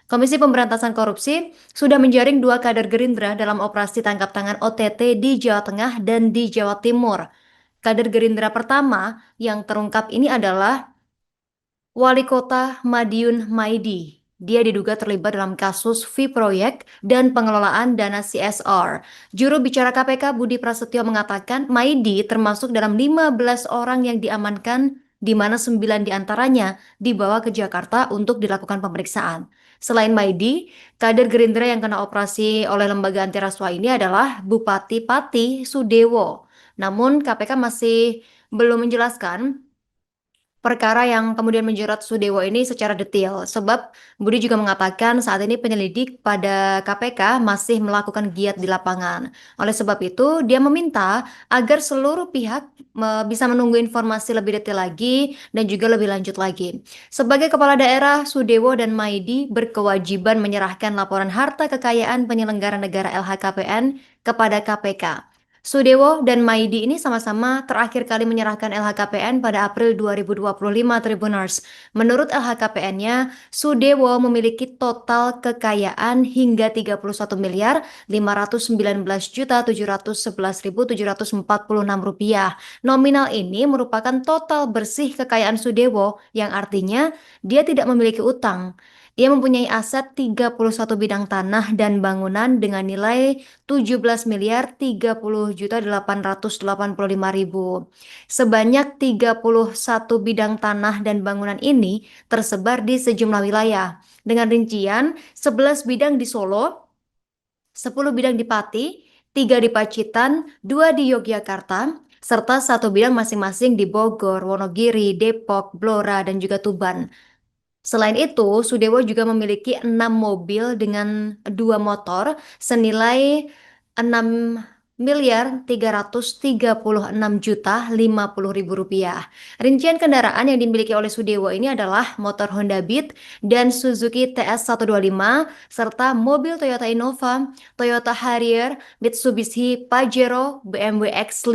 Komisi Pemberantasan Korupsi sudah menjaring dua kader Gerindra dalam operasi tangkap tangan OTT di Jawa Tengah dan di Jawa Timur. Kader Gerindra pertama yang terungkap ini adalah Wali Kota Madiun Maidi. Dia diduga terlibat dalam kasus fee proyek dan pengelolaan dana CSR. Juru bicara KPK Budi Prasetyo mengatakan Maidi termasuk dalam 15 orang yang diamankan, di mana 9 diantaranya dibawa ke Jakarta untuk dilakukan pemeriksaan. Selain Maidi, kader Gerindra yang kena operasi oleh lembaga anti rasuah ini adalah Bupati Pati Sudewo. Namun KPK masih belum menjelaskan perkara yang kemudian menjerat Sudewo ini secara detail. Sebab Budi juga mengatakan saat ini penyelidik pada KPK masih melakukan giat di lapangan. Oleh sebab itu, dia meminta agar seluruh pihak bisa menunggu informasi lebih detail lagi dan juga lebih lanjut lagi. Sebagai kepala daerah, Sudewo dan Maidi berkewajiban menyerahkan laporan harta kekayaan penyelenggara negara LHKPN kepada KPK. Sudewo dan Maidi ini sama-sama terakhir kali menyerahkan LHKPN pada April 2025 Tribuners. Menurut LHKPN-nya, Sudewo memiliki total kekayaan hingga 31 miliar 519 juta 711.746 rupiah. Nominal ini merupakan total bersih kekayaan Sudewo yang artinya dia tidak memiliki utang. Ia mempunyai aset 31 bidang tanah dan bangunan dengan nilai 17 miliar 30 juta 885 ribu. Sebanyak 31 bidang tanah dan bangunan ini tersebar di sejumlah wilayah. Dengan rincian 11 bidang di Solo, 10 bidang di Pati, 3 di Pacitan, 2 di Yogyakarta, serta 1 bidang masing-masing di Bogor, Wonogiri, Depok, Blora, dan juga Tuban. Selain itu, Sudewo juga memiliki 6 mobil dengan 2 motor senilai 6 miliar 336 juta 50 ribu rupiah. Rincian kendaraan yang dimiliki oleh Sudewo ini adalah motor Honda Beat dan Suzuki TS125 serta mobil Toyota Innova, Toyota Harrier, Mitsubishi Pajero, BMW X5,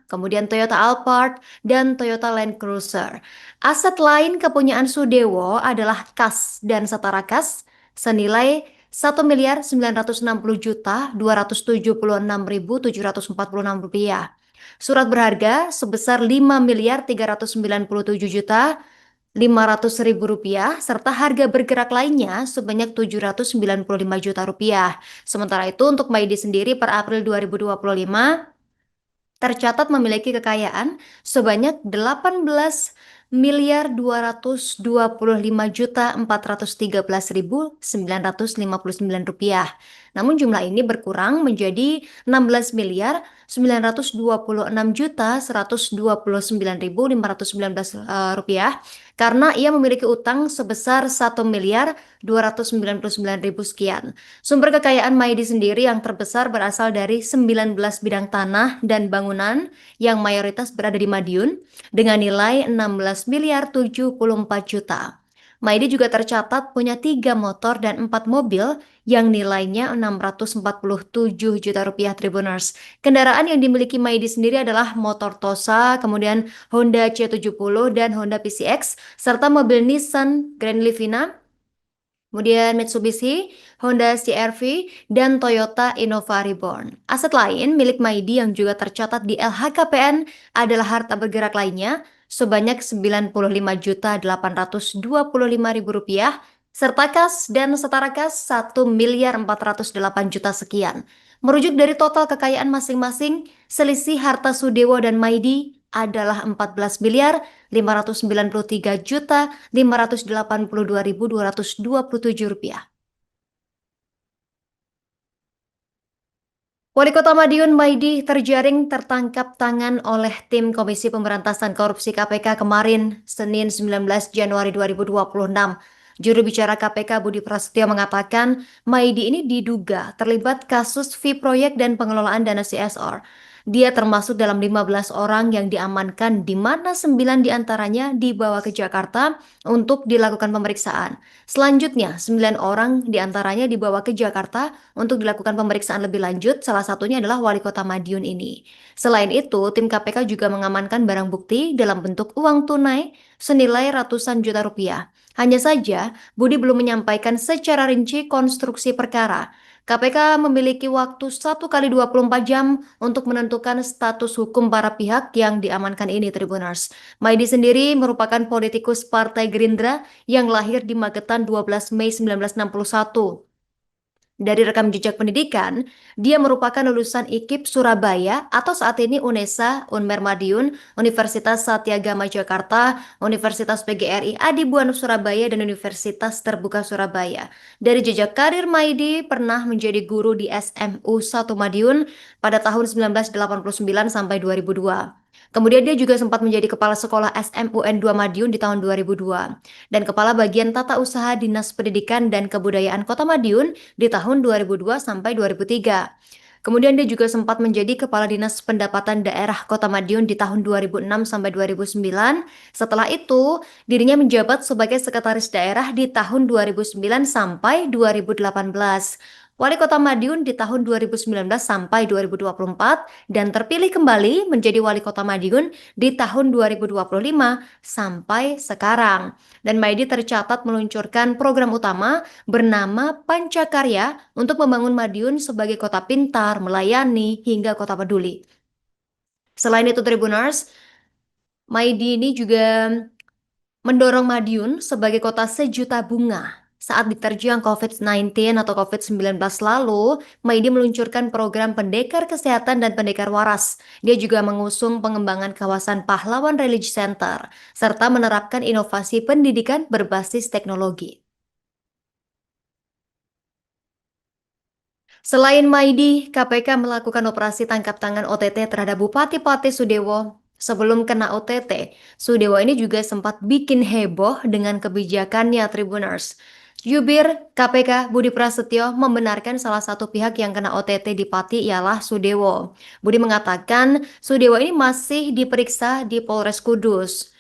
kemudian Toyota Alphard, dan Toyota Land Cruiser. Aset lain kepunyaan Sudewo adalah kas dan setara kas senilai 1 miliar 960 juta 276.746 rupiah. Surat berharga sebesar 5 miliar 397 juta 500.000 rupiah serta harga bergerak lainnya sebanyak 795 juta rupiah. Sementara itu untuk Maidi sendiri per April 2025 tercatat memiliki kekayaan sebanyak 18 miliar 225 juta 413.959 rupiah. Namun jumlah ini berkurang menjadi 16 miliar 926 juta 129.519 rupiah karena ia memiliki utang sebesar 1 miliar 299 ribu sekian. Sumber kekayaan Maidi sendiri yang terbesar berasal dari 19 bidang tanah dan bangunan yang mayoritas berada di Madiun dengan nilai 16 miliar 74 juta. Maidi juga tercatat punya 3 motor dan 4 mobil yang nilainya 647 juta rupiah Tribuners. Kendaraan yang dimiliki Maidi sendiri adalah motor Tosa, kemudian Honda C70 dan Honda PCX, serta mobil Nissan Grand Livina, kemudian Mitsubishi, Honda CR-V, dan Toyota Innova Reborn. Aset lain milik Maidi yang juga tercatat di LHKPN adalah harta bergerak lainnya sebanyak 95.825.000 rupiah serta kas dan setara kas 1 miliar 408 juta sekian. Merujuk dari total kekayaan masing-masing, selisih harta Sudewo dan Maidi adalah 14 miliar 593 juta 582.227 rupiah. Wali Kota Madiun Maidi terjaring tertangkap tangan oleh tim Komisi Pemberantasan Korupsi KPK kemarin, Senin 19 Januari 2026. Juru bicara KPK Budi Prasetyo mengatakan Maidi ini diduga terlibat kasus fee proyek dan pengelolaan dana CSR. Dia termasuk dalam 15 orang yang diamankan di mana 9 diantaranya dibawa ke Jakarta untuk dilakukan pemeriksaan. Selanjutnya, 9 orang diantaranya dibawa ke Jakarta untuk dilakukan pemeriksaan lebih lanjut, salah satunya adalah Wali Kota Madiun ini. Selain itu, tim KPK juga mengamankan barang bukti dalam bentuk uang tunai senilai ratusan juta rupiah. Hanya saja, Budi belum menyampaikan secara rinci konstruksi perkara. KPK memiliki waktu 1 kali 24 jam untuk menentukan status hukum para pihak yang diamankan ini, Tribuners. Maidi sendiri merupakan politikus Partai Gerindra yang lahir di Magetan 12 Mei 1961. Dari rekam jejak pendidikan, dia merupakan lulusan IKIP Surabaya atau saat ini UNESA, Unmer Madiun, Universitas Satyagama Jakarta, Universitas PGRI Adi Buana Surabaya, dan Universitas Terbuka Surabaya. Dari jejak karir Maidi, pernah menjadi guru di SMU 1 Madiun pada tahun 1989 sampai 2002. Kemudian dia juga sempat menjadi kepala sekolah SMUN 2 Madiun di tahun 2002 dan kepala bagian tata usaha Dinas Pendidikan dan Kebudayaan Kota Madiun di tahun 2002 sampai 2003. Kemudian dia juga sempat menjadi Kepala Dinas Pendapatan Daerah Kota Madiun di tahun 2006 sampai 2009. Setelah itu, dirinya menjabat sebagai Sekretaris Daerah di tahun 2009 sampai 2018. Wali Kota Madiun di tahun 2019 sampai 2024 dan terpilih kembali menjadi Wali Kota Madiun di tahun 2025 sampai sekarang. Dan Maidi tercatat meluncurkan program utama bernama Pancakarya untuk membangun Madiun sebagai kota pintar, melayani, hingga kota peduli. Selain itu, Tribuners, Maidi ini juga mendorong Madiun sebagai kota sejuta bunga. Saat diterjang COVID-19 atau COVID-19 lalu, Maidi meluncurkan program pendekar kesehatan dan pendekar waras. Dia juga mengusung pengembangan kawasan Pahlawan Religious Center, serta menerapkan inovasi pendidikan berbasis teknologi. Selain Maidi, KPK melakukan operasi tangkap tangan OTT terhadap Bupati Pati Sudewo. Sebelum kena OTT, Sudewo ini juga sempat bikin heboh dengan kebijakannya, Tribuners. Jubir KPK Budi Prasetyo membenarkan salah satu pihak yang kena OTT di Pati ialah Sudewo. Budi mengatakan Sudewo ini masih diperiksa di Polres Kudus.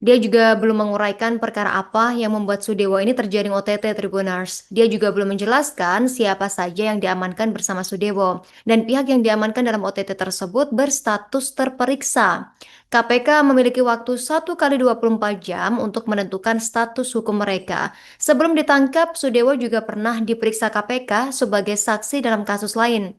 Dia juga belum menguraikan perkara apa yang membuat Sudewo ini terjaring OTT, Tribuners. Dia juga belum menjelaskan siapa saja yang diamankan bersama Sudewo dan pihak yang diamankan dalam OTT tersebut berstatus terperiksa. KPK memiliki waktu 1 kali 24 jam untuk menentukan status hukum mereka. Sebelum ditangkap, Sudewo juga pernah diperiksa KPK sebagai saksi dalam kasus lain.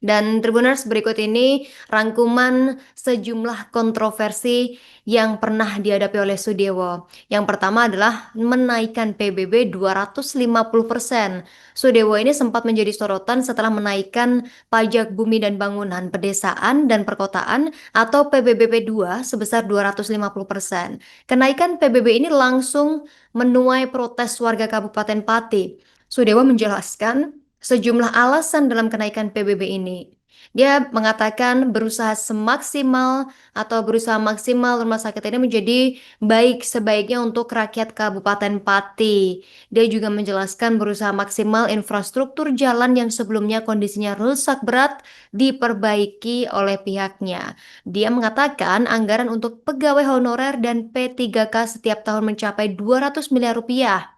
Dan Tribuners, berikut ini rangkuman sejumlah kontroversi yang pernah dihadapi oleh Sudewo. Yang pertama adalah menaikkan PBB 250%. Sudewo ini sempat menjadi sorotan setelah menaikkan pajak bumi dan bangunan pedesaan dan perkotaan atau PBBP 2 sebesar 250%. Kenaikan PBB ini langsung menuai protes warga Kabupaten Pati. Sudewo menjelaskan sejumlah alasan dalam kenaikan PBB ini. Dia mengatakan berusaha maksimal rumah sakit ini menjadi baik sebaiknya untuk rakyat Kabupaten Pati. Dia juga menjelaskan berusaha maksimal infrastruktur jalan yang sebelumnya kondisinya rusak berat diperbaiki oleh pihaknya. Dia mengatakan anggaran untuk pegawai honorer dan P3K setiap tahun mencapai 200 miliar rupiah.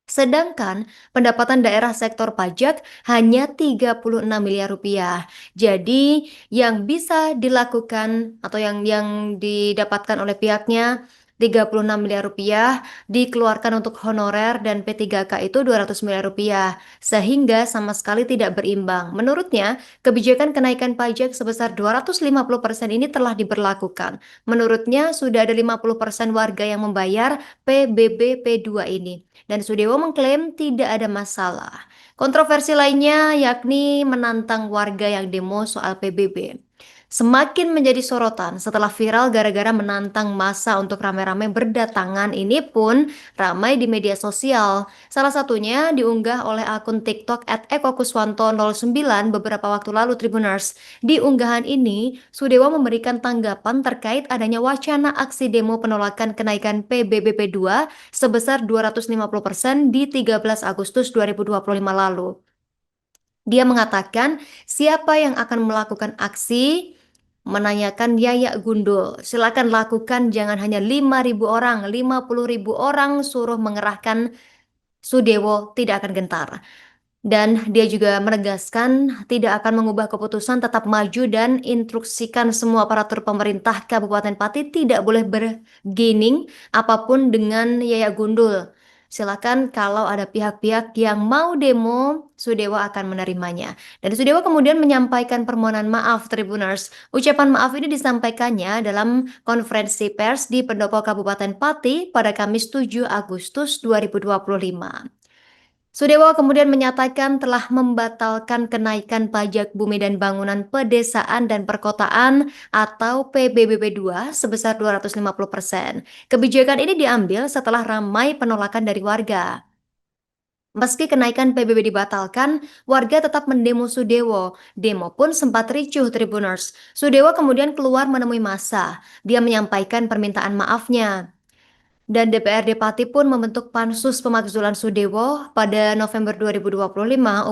Sedangkan pendapatan daerah sektor pajak hanya 36 miliar rupiah. Jadi yang bisa dilakukan atau yang didapatkan oleh pihaknya 36 miliar rupiah dikeluarkan untuk honorer dan P3K itu 200 miliar rupiah. Sehingga sama sekali tidak berimbang. Menurutnya, kebijakan kenaikan pajak sebesar 250% ini telah diberlakukan. Menurutnya, sudah ada 50% warga yang membayar PBB P2 ini. Dan Sudewo mengklaim tidak ada masalah. Kontroversi lainnya yakni menantang warga yang demo soal PBB. Semakin menjadi sorotan setelah viral gara-gara menantang massa untuk rame-rame berdatangan. Ini pun ramai di media sosial. Salah satunya diunggah oleh akun TikTok @ekokuswanto09 beberapa waktu lalu, Tribuners. Di unggahan ini, Sudewo memberikan tanggapan terkait adanya wacana aksi demo penolakan kenaikan PBB 2 sebesar 250% di 13 Agustus 2025 lalu. Dia mengatakan siapa yang akan melakukan aksi menanyakan Yayak Gundul. Silakan lakukan, jangan hanya 5.000 orang, 50.000 orang suruh mengerahkan Sudewo tidak akan gentar. Dan dia juga menegaskan tidak akan mengubah keputusan, tetap maju dan instruksikan semua aparatur pemerintah Kabupaten Pati tidak boleh bergening apapun dengan Yayak Gundul. Silakan kalau ada pihak-pihak yang mau demo, Sudewo akan menerimanya. Dan Sudewo kemudian menyampaikan permohonan maaf Tribuners. Ucapan maaf ini disampaikannya dalam konferensi pers di Pendopo Kabupaten Pati pada Kamis 7 Agustus 2025. Sudewo kemudian menyatakan telah membatalkan kenaikan pajak bumi dan bangunan pedesaan dan perkotaan atau PBBB 2 sebesar 250%. Kebijakan ini diambil setelah ramai penolakan dari warga. Meski kenaikan PBB dibatalkan, warga tetap mendemo Sudewo. Demo pun sempat ricuh Tribuners. Sudewo kemudian keluar menemui massa. Dia menyampaikan permintaan maafnya. Dan DPRD Pati pun membentuk Pansus Pemakzulan Sudewo pada November 2025.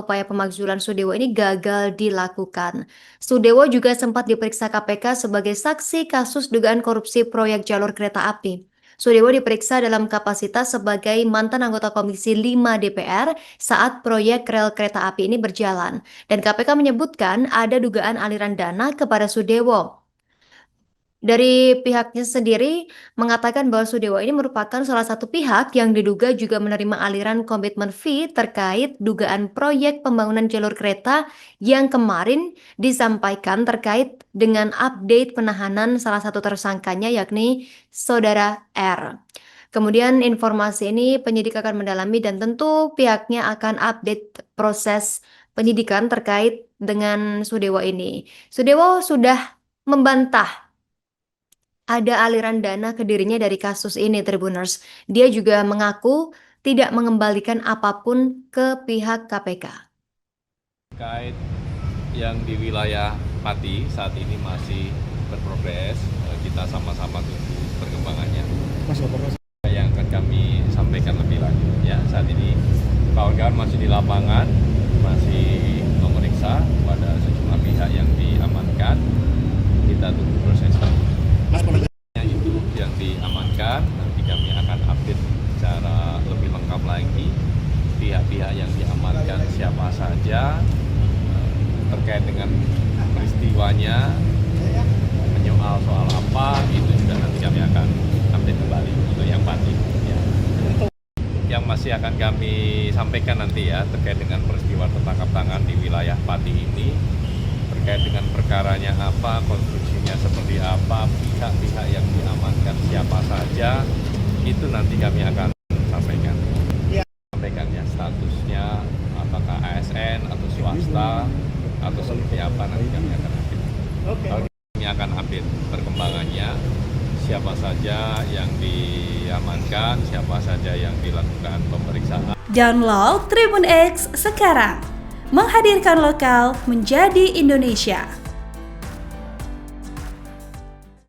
Upaya pemakzulan Sudewo ini gagal dilakukan. Sudewo juga sempat diperiksa KPK sebagai saksi kasus dugaan korupsi proyek jalur kereta api. Sudewo diperiksa dalam kapasitas sebagai mantan anggota Komisi 5 DPR saat proyek rel kereta api ini berjalan. Dan KPK menyebutkan ada dugaan aliran dana kepada Sudewo. Dari pihaknya sendiri mengatakan bahwa Sudewo ini merupakan salah satu pihak yang diduga juga menerima aliran komitmen fee terkait dugaan proyek pembangunan jalur kereta yang kemarin disampaikan terkait dengan update penahanan salah satu tersangkanya yakni Saudara R. Kemudian informasi ini penyidik akan mendalami dan tentu pihaknya akan update proses penyidikan terkait dengan Sudewo ini. Sudewo sudah membantah ada aliran dana ke dirinya dari kasus ini, Tribuners. Dia juga mengaku tidak mengembalikan apapun ke pihak KPK. Terkait yang di wilayah Pati saat ini masih berprogres, kita sama-sama tunggu perkembangannya. Yang akan kami sampaikan lebih lanjut ya. Saat ini kawan-kawan masih di lapangan, masih memeriksa pada sejumlah pihak yang diamankan. Kita tunggu prosesnya. Itu yang diamankan, nanti kami akan update secara lebih lengkap lagi pihak-pihak yang diamankan siapa saja, terkait dengan peristiwanya, menyoal soal apa, itu juga nanti kami akan update kembali untuk yang pasti ya. Yang masih akan kami sampaikan nanti ya terkait dengan peristiwa tertangkap tangan di wilayah Pati ini, terkait dengan perkaranya apa, konstruksinya seperti apa, pihak-pihak yang diamankan siapa saja, itu nanti kami akan sampaikan. Sampaikan ya statusnya, apakah ASN atau swasta atau seperti apa, nanti kami akan update. Kami akan update perkembangannya, siapa saja yang diamankan, siapa saja yang dilakukan pemeriksaan. Download Tribun X sekarang, menghadirkan lokal menjadi Indonesia.